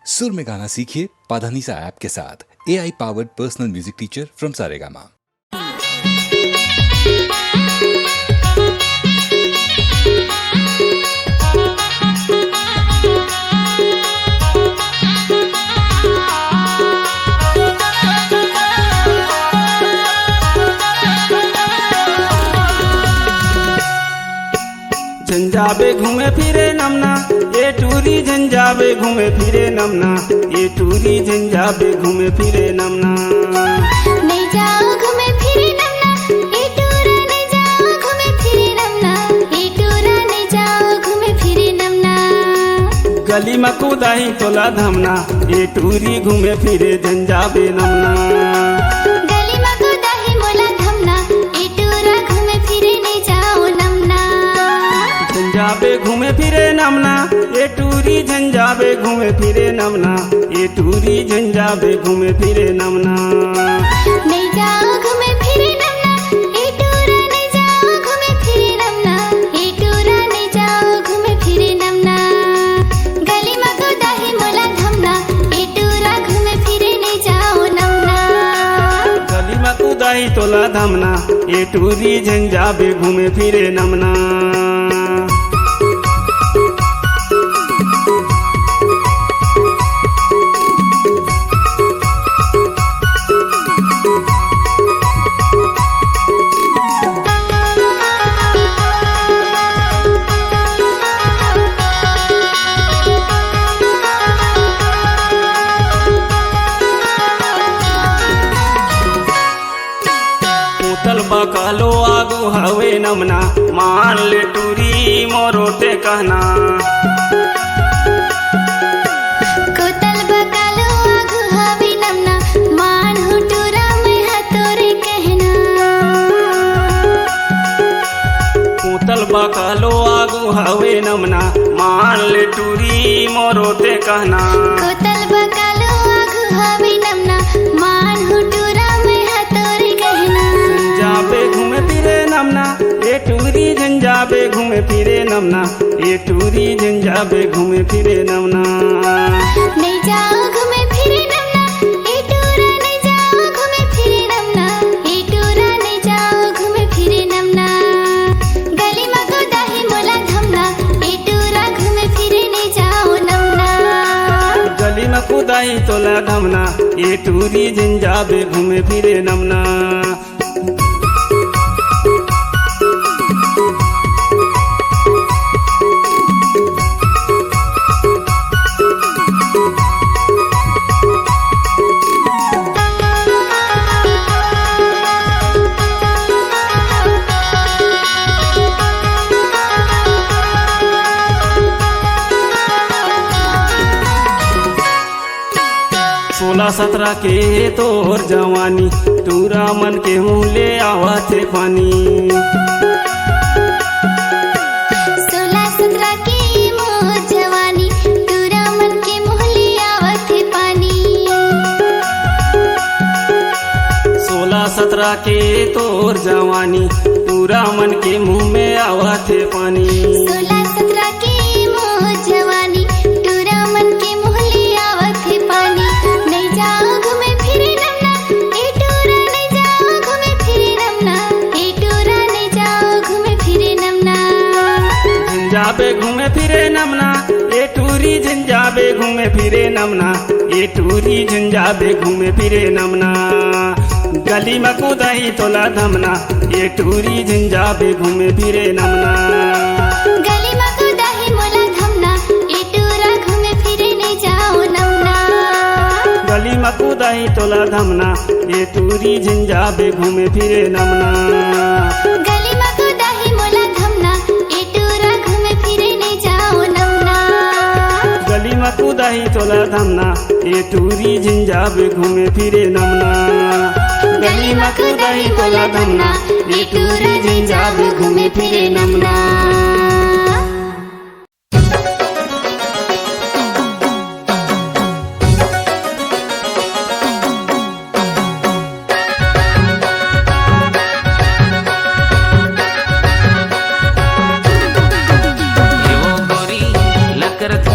सुर में गाना सीखिए पाधानीसा ऐप के साथ। AI powered personal music teacher from Saregama. झंझाबे घूमे फिरे नमना ये टूरी झंझाबे घूमे फिरे नमना ये टूरी झंझाबे घूमे फिरे नमना। नहीं जाओ घूमे फिरे नमना ये टूरा नहीं जाओ घूमे फिरे नमना ये टूरा नहीं जाओ घूमे फिरे नमना। गली में कूदाही तोला धमना ये टूरी घूमे फिरे झंझाबे नमना। गली में कूदाही मोला धमना ये टूरा घूमे फिरे नहीं जाओ नमना। झंझाबे घूमे फिरे नमना ये टूरी झंझाबे घूमे फिरे नमना ये टूरी झंझाबे घूमे फिरे नमना। नहीं जाओ घूमे फिरे नमना ये टूरा नहीं जाओ घूमे फिरे नमना ये टूरा नहीं जाओ घूमे फिरे नमना। गली में कूदाही मोला धमना ये टूरा घूमे फिरे नहीं जाओ नमना। गली में कूदाही तोला धमना ये टूरी झंझाबे घूमे फिरे नमना। बकालो आगू हवे नमना मान ले टूरी मोरोटे कहना। कोतल बकालो आगू हवे नमना मान हूँ टूरा मैं हतोरे कहना। कोतल बकालो आगू हवे नमना मान ले टूरी मोरोटे कहना। कोतल बकालो आगू हवे नमना मान हूँ टूरा मैं हतोरे कहना। झंझाबे घूमे फिरे नमना ये टूरी झंझाबे घूमे फिरे नमना ये टूरी झंझाबे घूमे फिरे नमना। नहीं जाओ घूमे फिरे नमना ये टूरा नहीं जाओ घूमे फिरे नमना ये टूरा नहीं जाओ घूमे फिरे नमना। गली में कूदाही मोला धमना ये टूरा घूमे फिरे नहीं जाओ नमना। गली में कूदाही तोला धमना ये टूरी झंझाबे घूमे फिरे नमना। सोलह सत्रह के तोर जवानी टूरा मन के मुँह ले आवा थे पानी। 16-17 की मोर जवानी टूरा मन के मुँह ले आवत है पानी। 16-17 के तोर जवानी टूरा मन के मुँह में आवा थे पानी। 16-17 की मोर जवानी टूरा मन के मुँह ले आवत है पानी। नहीं जाओ घूमे फिरे नमना ये टूरा नहीं जाओ घूमे फिरे नमना ये टूरा नहीं जाओ घूमे फिरे नमना। झंझाबे घूमे फिरे नमना ये टूरी झंझाबे घूमे फिरे नमना ये टूरी झंझाबे घूमे फिरे नमना। गली में कूदाही तोला धमना ये टूरी झंझाबे घूमे फिरे नमना। गली में कूदाही मोला धमना ये टूरा घूमे फिरे नहीं जाओ नमना। गली में कूदाही तोला धमना ये टूरी झंझाबे घूमे फिरे नमना। गली में कूदाही मोला धमना ये टूरा घूमे फिरे नहीं जाओ नमना। गली में कूदाही तोला धमना ये टूरी झंझाबे घूमे फिरे नमना। गली में कूदाही तोला धमना ये टूरी झंझाबे घूमे फिरे नमना।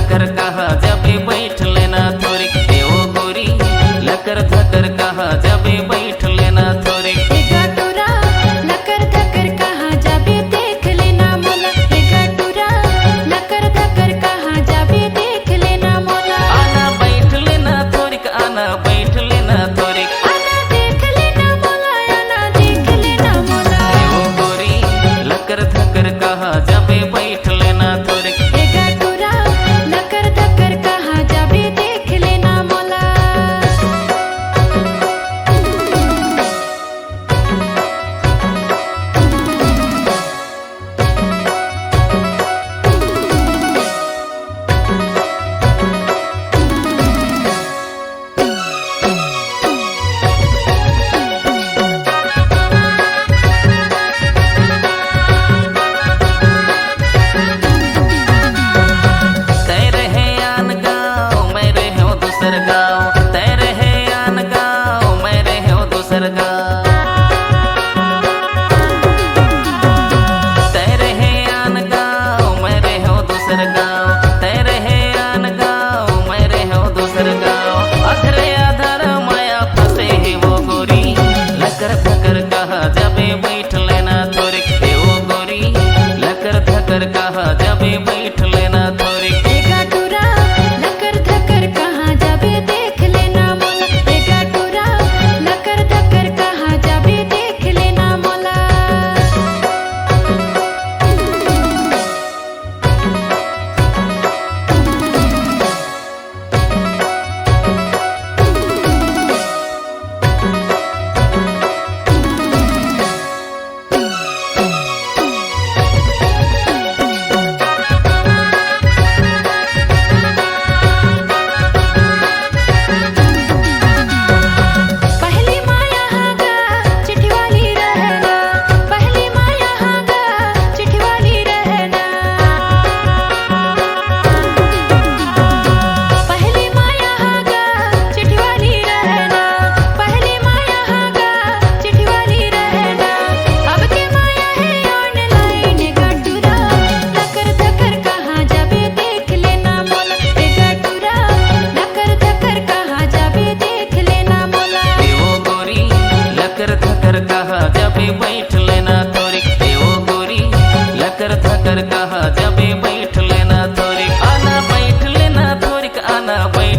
कर कहा जब बैठ लेना था।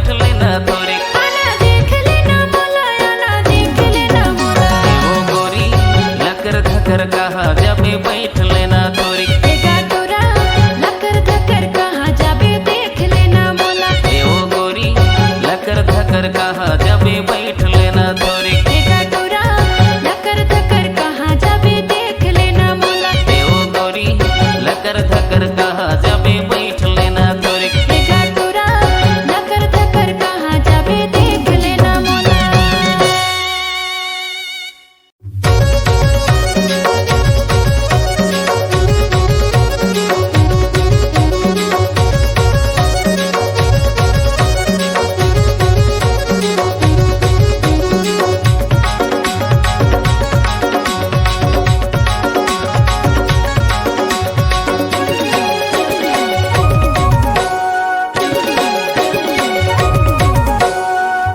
बैठ लेना तोरी आना देख लेना मोला आना देख लेना मोला वो गोरी लकर धकर कहा जबे बैठ लेना तोरी एगा टोरा लकर धकर कहाँ जाबे देख लेना मोला वो गोरी लकर धकर कहा जबे बैठ लेना तोरी एगा टोरा लकर धकर कहाँ जाबे देख लेना मोला वो गोरी लकर धकर कहा जबे बैठ लेना तोरी एगा टोरा लकर धकर कहाँ जाबे देख लेना मोला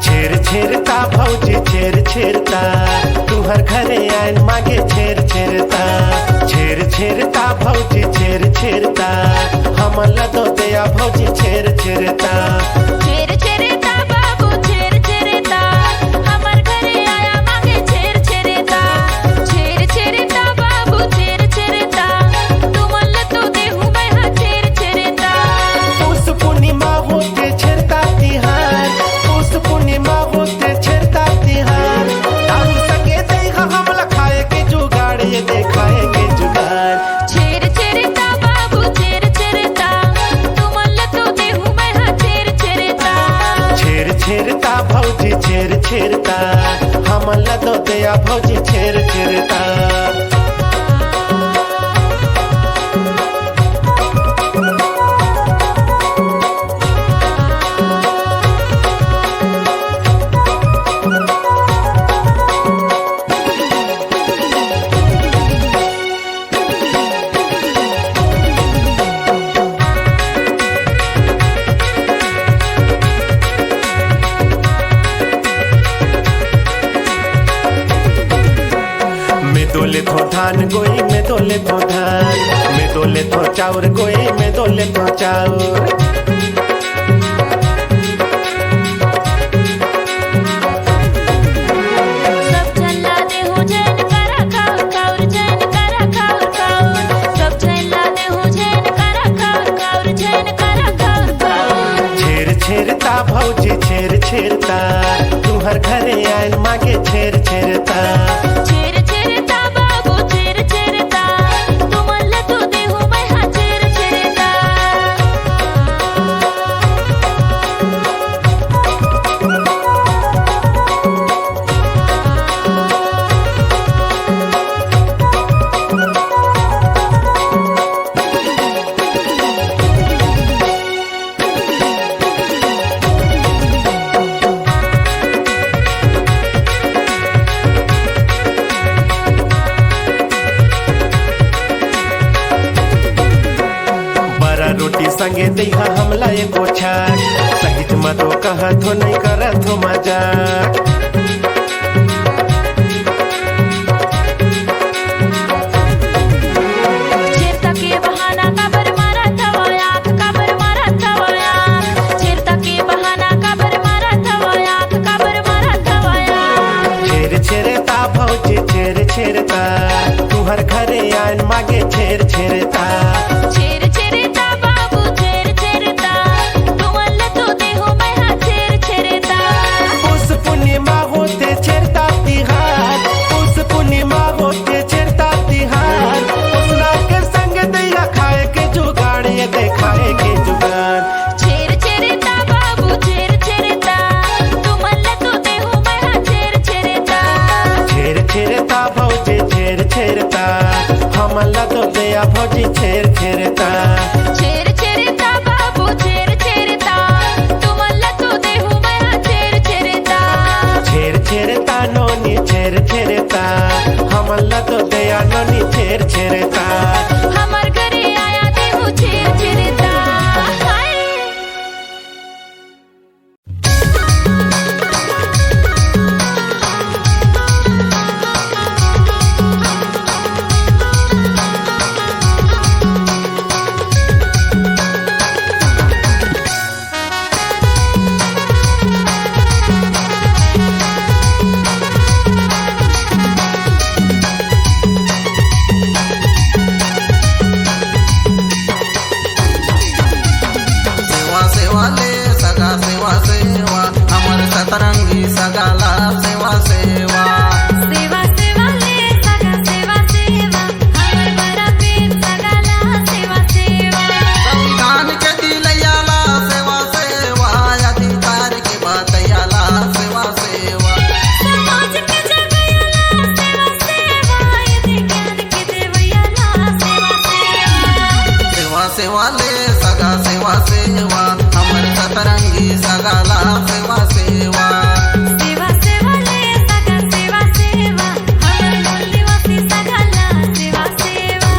छेर छेरता भौजी छेर छेरता तुहर घरे आइन मागे छेर छेरता छेर छेरता भौजी छेर छेरता हमल दो दया भौजी छेर छेरता छेर छेरेता बाबू छेर छेरेता हमर घरे आया मांगे छेर छेरेता छेर छेरेता बाबू छेर छेरेता तुमल तो देहु मैं हाँ छेर छेरेता उस पूर्णिमा होते छेरता तिहार उस पूर्णिमा होते छेरता तिहार दारू संगे देगा हमला खाए के जुगाड़ ये देखाए के जुगाड़ छेर छेरेता बाबू छेर छेरेता तुमल तो देहु मैं हाँ छेर छेरेता छेर छेरता भौजी छेर छेरता हमल दो दया भौजी छेर छेरता मैं दोले थो धान गोई मैं दोले थो धान मैं दोले थो चाउर गोई मैं दोले थो चाउर सब झल्ला देहु जैन करा खाउर खाउर जैन करा खाउर खाउर सब झल्ला देहु जैन करा खाउर खाउर जैन करा खाउर खाउर छेर छेरता भौजी छेर छेरता तुहर घरे आइन मागे छेर छेरता छेर छेरेता बाबू छेर छेरेता तुमल तो देहु मैं हाँ छेर छेरेता बड़ा रोटी संगे देहा हमला एको छाक सहित मतो कहत हो नहीं करत हो मजाक छेरता के बहाना काबर मारा थवाया काबर मारा थवाया छेरता के बहाना काबर मारा थवाया काबर मारा थवाया छेर छेरता भौजी छेर छेरता तुहर घरे आइन मागे छेर छेरता छेर छेरेता बाबू छेर छेरेता तुमल तो देहु मैं हाँ छेर छेरेता उस पूर्णिमा होते छेरता तिहार उस पूर्णिमा होते छेरता तिहार उसना के संग दैया खाए के जुगाड़ ये देखाए के जुगाड़ छेर छेरेता बाबू छेर छेरेता तुमल तो देहु मैं हाँ छेर छेरेता छेर छेरता भौजी छेर छेरता हमला तो दया भौजी छेर छेरता छेर छेरेता बाबू छेर छेरेता तुमल तो देहु मैं हाँ छेर छेरेता छेर छेरता नोनी छेर छेरता हमला तो दया नोनी छेर छेरता हमर घरे आया देहु छेर छेरेता हाय सतरंगी सगाला सेवा सेवा सेवा सेवा ले सगा सेवा सेवा हमर बड़ा पेट सगाला सेवा सेवा संविधान के दिलयाला सेवा सेवा अधिकार के बतैयाला सेवा सेवा समाज के जगयाला सेवा सेवा यदि ज्ञान के देवयाला सेवा सेवा सेवा सेवा ले सगा सेवा सेवा हमर सतरंगी सगाला सेवा सेवा सेवा सेवा ले सगा सेवा सेवा हमर मूल निवासी सगाला सेवा सेवा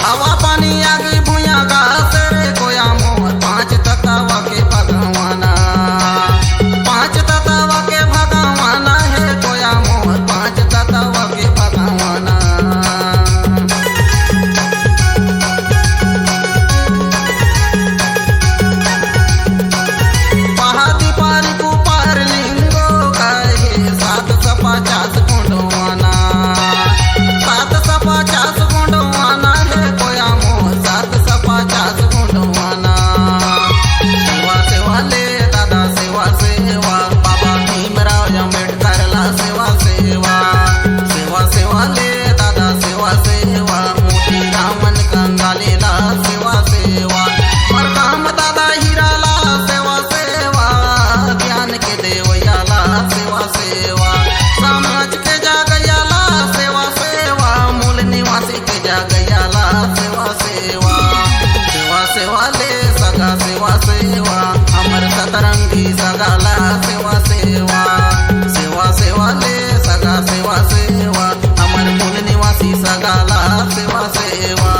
हवा पानी आगे भूया घास रे कोया मोर पांच तत्वा के भगवाना पांच तत्वा के भगवाना है कोया मोर पांच तत्वा के भगवाना पहाड़ी पार कुपार लिंगो कहे 750 गुंडवाना 750 गुंडवाना है कोया मोर 750 गुंडवाना सेवा सेवा ले दादा सेवा सेवा बाबा भीमराव अम्बेडकर ला सेवा सेवा सेवा सेवा ले दादा सेवा सेवा मोती रामन कंगाले ला सेवा सेवा और काम दादा हीराला सेवा सेवा ज्ञान के देवयाला सेवा सेवा समाज के जागयाला सेवा सेवा मूल निवासी के जागयाला सेवा सेवा सेवा सेवा ले सगा सेवा सेवा हमर सतरंगी सगाला सेवा सेवा सेवा सेवा ले सगा सेवा सेवा हमर मूल निवासी सगाला सेवा सेवा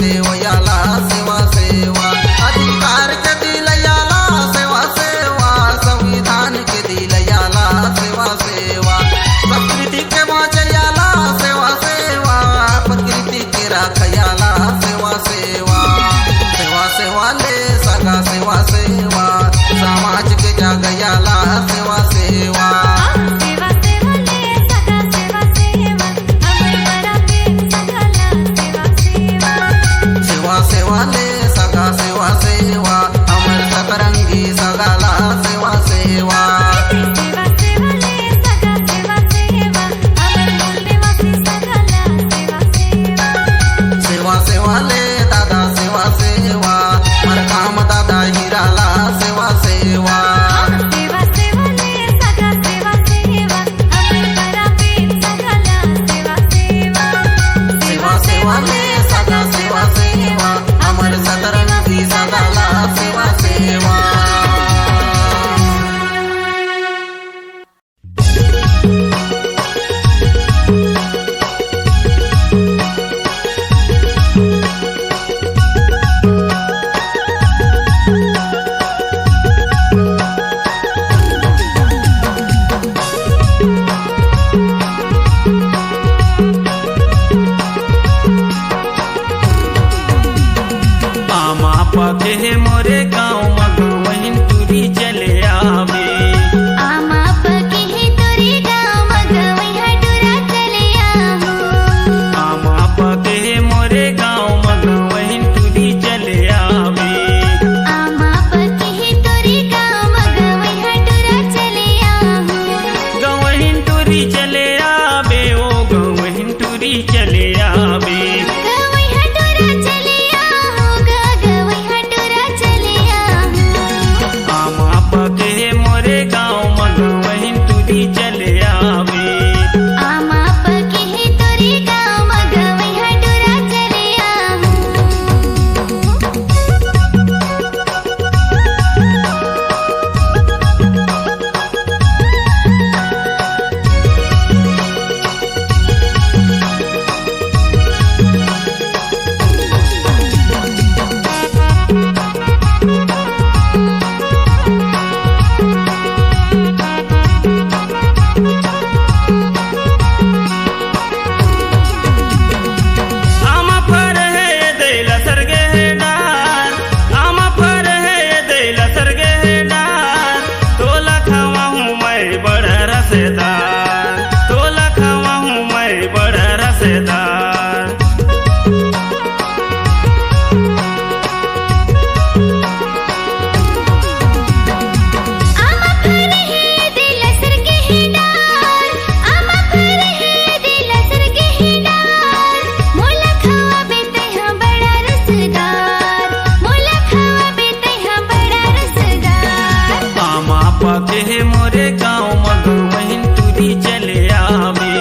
देवयाला सेवा सेवा अधिकार के दिलयाला सेवा सेवा संविधान के दिलयाला सेवा सेवा संस्कृति के बचयाला सेवा सेवा प्रकृति के राखयाला सेवा सेवा सेवा सेवा ले सगा सेवा सेवा समाज के जागयाला सेवा सेवा सेवा सेवा ले सदा सेवा सेवा अमर बड़ा प्रेम सगला सेवा सेवा सेवा सेवा ले सगा सेवा सेवा अमर सतरंगी सगाला सेवा सेवा सेवा सेवा ले सदा सेवा सेवा अमर मूल निवासी सगला सेवा सेवा सेवा सेवा ले दादा सेवा सेवा मरकाम दादा हिराला सेवा सेवा सेवा सेवा ले सदा सेवा सेवा अमर बड़ा प्रेम सगला सेवा सेवा सेवा सेवा ले सगा सेवा सेवा अमर सतरंगी सगाला सेवा सेवा आमा पके मोरे गाँव मगवहिन तुरी चले आवे आमा पके है तोरे गाँव मगवई हटुरा चले आहू आमा पके मोरे गाँव मगवहिन तुरी चले आवे आमा पके है तोरे गाँव मगवई हटुरा चले आहू गवहिन तुरी चले आवे ओ गवहिन तुरी चले आवे गवई हटुरा चले आहू गवई हटुरा चले आहू आमा पके मोरे गाँव मगवहिन तुरी चले आवे आमा पके है तोरे गाँव मगवई हटुरा चले आहू आमा फर है देला सरगे है डार आमा फर है देला सरगे है डार तोला खावा हूँ मैं बड़ा रसेदार तोला खावा हूँ मैं बड़ा रसेदार आमा फर है दिल सरगे है डार आमा फर है दिल सरगे है डार मोला खावा बेते हाँ बड़ा रसदार मोला खावा बेते हाँ बड़ा रसदार आमा पके मोरे गाँव मगवहिन तुरी चले आवे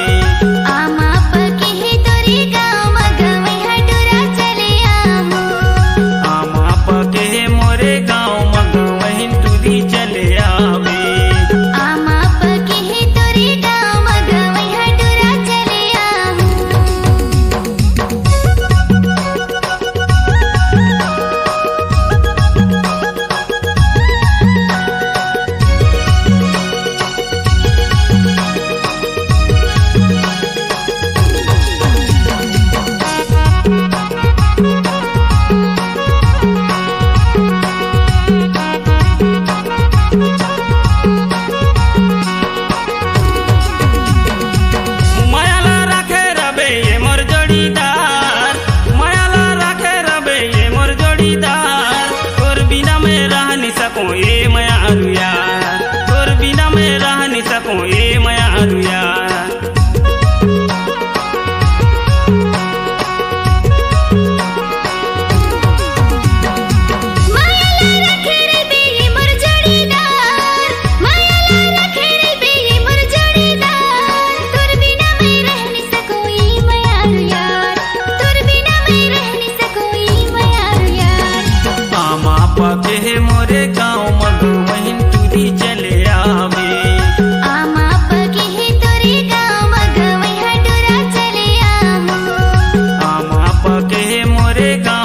आमा पके है तोरे गाँव मगवई हटुरा चले आहू आमा पके मोरे गाँव मगवहिन तुरी चले आवे आमा पके है तोरे गाँव मगवई हटुरा चले आहू मायाला राखे रबे ये मोर जोड़ीदार मायाला राखे रबे ये मोर जोड़ीदार तोर बिना मैं रह नहीं सकूं ये माया यार तोर बिना मैं रह नहीं सकूं ये माया यार मायाला रखे रे बेये मोर जोड़ीदार मायाला रखे रे बेये मोर जोड़ीदार तोर बिना मैं रह नहीं सकूं ये माया यार तोर बिना मैं रह नहीं सकूं ये माया यार आमा पके मोरे गाँव मगवहिन तुरी चले आवे आमा पके है तोरे गाँव मगवई हटुरा चले आहू आमा पके मोरे गाँव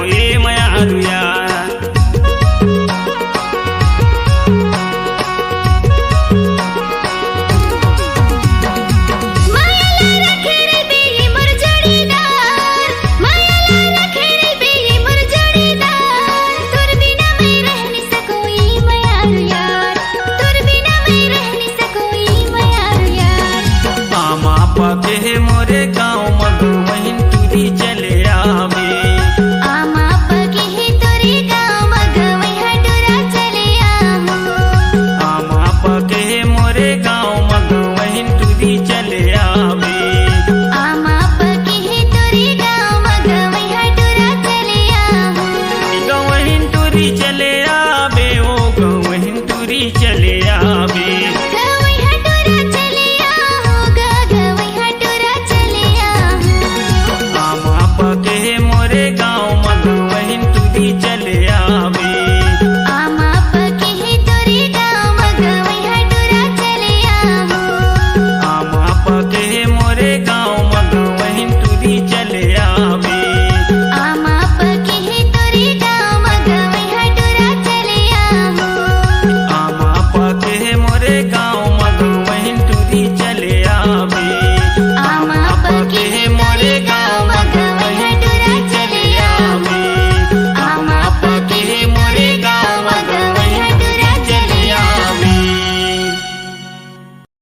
ए